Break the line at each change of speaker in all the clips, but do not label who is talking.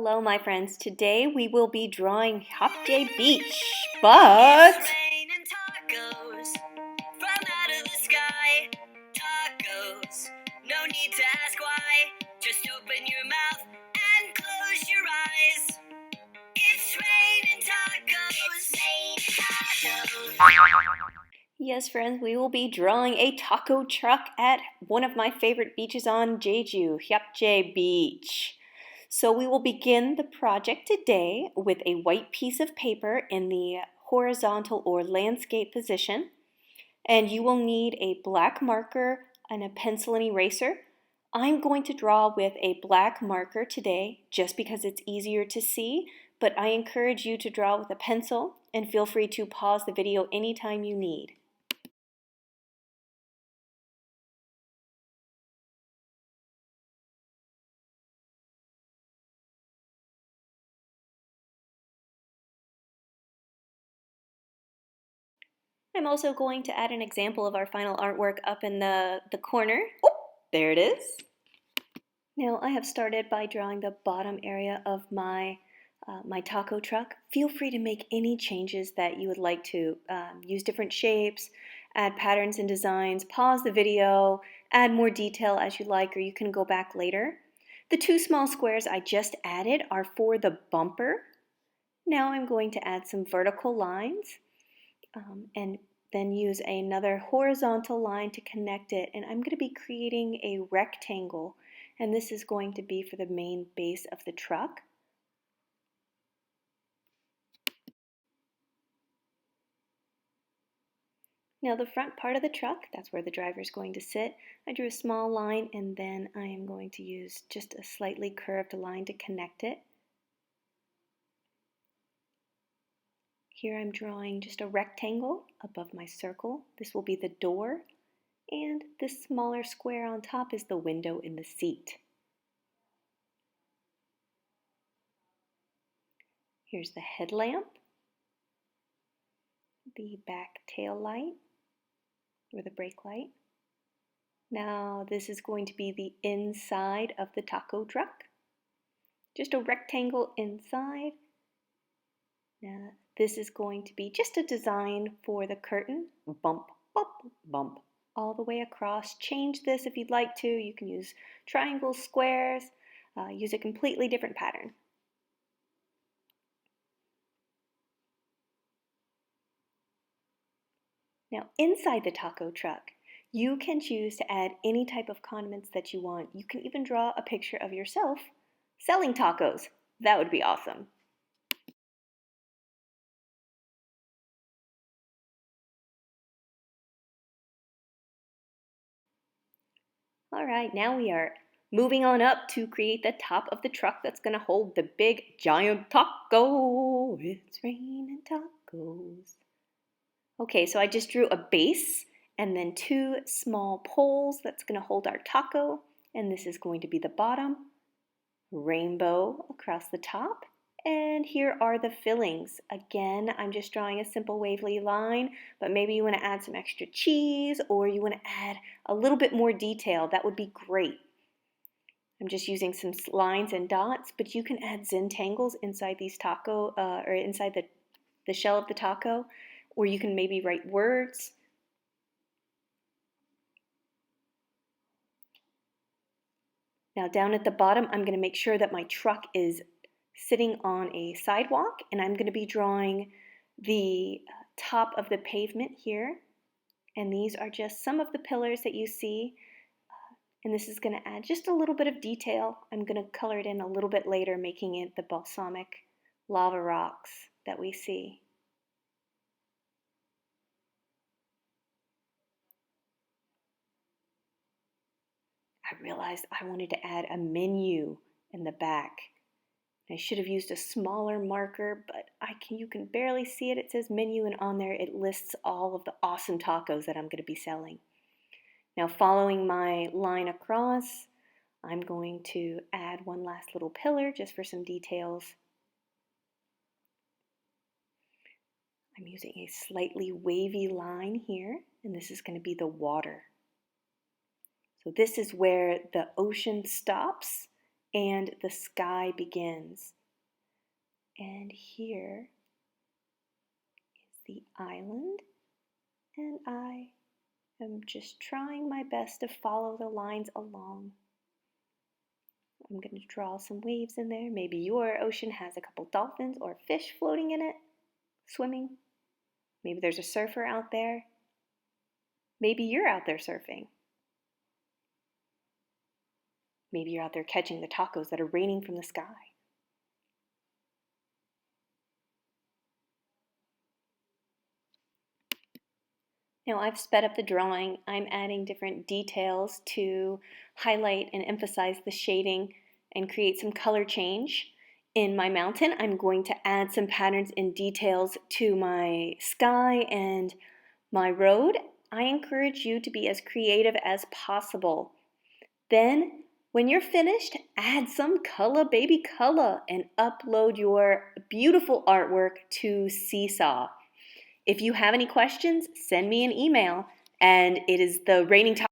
Hello, my friends. Today we will be drawing Hyeopjae Beach, but no need to ask why. Just open your mouth and close your eyes. It's raining tacos. Yes, friends, we will be drawing a taco truck at one of my favorite beaches on Jeju, Hyeopjae Beach. So we will begin the project today with a white piece of paper in the horizontal or landscape position. And you will need a black marker and a pencil and eraser. I'm going to draw with a black marker today just because it's easier to see, but I encourage you to draw with a pencil and feel free to pause the video anytime you need. I'm also going to add an example of our final artwork up in the corner. Oh, there it is. Now I have started by drawing the bottom area of my taco truck. Feel free to make any changes that you would like to. Use different shapes, add patterns and designs, pause the video, add more detail as you like, or you can go back later. The two small squares I just added are for the bumper. Now I'm going to add some vertical lines. And then use another horizontal line to connect it, and I'm going to be creating a rectangle, and this is going to be for the main base of the truck. Now the front part of the truck, that's where the driver is going to sit. I drew a small line, and then I am going to use just a slightly curved line to connect it. Here I'm drawing just a rectangle above my circle. This will be the door, and this smaller square on top is the window in the seat. Here's the headlamp, the back tail light, or the brake light. Now this is going to be the inside of the taco truck. Just a rectangle inside. Now this is going to be just a design for the curtain. Bump, bump, bump, all the way across. Change this if you'd like to. You can use triangles, squares, use a completely different pattern. Now inside the taco truck, you can choose to add any type of condiments that you want. You can even draw a picture of yourself selling tacos. That would be awesome. All right, now we are moving on up to create the top of the truck that's going to hold the big giant taco. It's raining tacos. Okay, so I just drew a base and then two small poles that's going to hold our taco, and this is going to be the bottom, rainbow across the top, and here are the fillings. Again, I'm just drawing a simple wavy line, but maybe you want to add some extra cheese or you want to add a little bit more detail. That would be great. I'm just using some lines and dots, but you can add Zentangles inside these taco, or inside the shell of the taco, or you can maybe write words. Now down at the bottom, I'm going to make sure that my truck is sitting on a sidewalk, and I'm going to be drawing the top of the pavement here, and these are just some of the pillars that you see, and this is going to add just a little bit of detail. I'm going to color it in a little bit later, making it the balsamic lava rocks that we see. I realized I wanted to add a menu in the back. I should have used a smaller marker, but you can barely see it. It says menu, and on there it lists all of the awesome tacos that I'm going to be selling. Now, following my line across, I'm going to add one last little pillar just for some details. I'm using a slightly wavy line here, and this is going to be the water. So this is where the ocean stops and the sky begins. And here is the island, and I am just trying my best to follow the lines along. I'm going to draw some waves in there. Maybe your ocean has a couple dolphins or fish floating in it, swimming. Maybe there's a surfer out there. Maybe you're out there surfing. Maybe you're out there catching the tacos that are raining from the sky. Now I've sped up the drawing. I'm adding different details to highlight and emphasize the shading and create some color change. In my mountain, I'm going to add some patterns and details to my sky and my road. I encourage you to be as creative as possible. Then, when you're finished, add some color, baby color, and upload your beautiful artwork to Seesaw. If you have any questions, send me an email, and it is the Raining Top.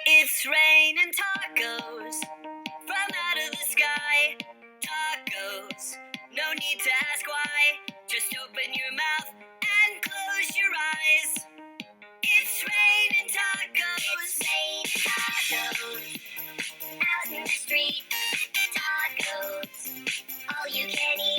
It's raining tacos from out of the sky. Tacos, no need to ask why. Just open your mouth and close your eyes. It's raining tacos. It's raining tacos. Out in the street, tacos. All you can eat.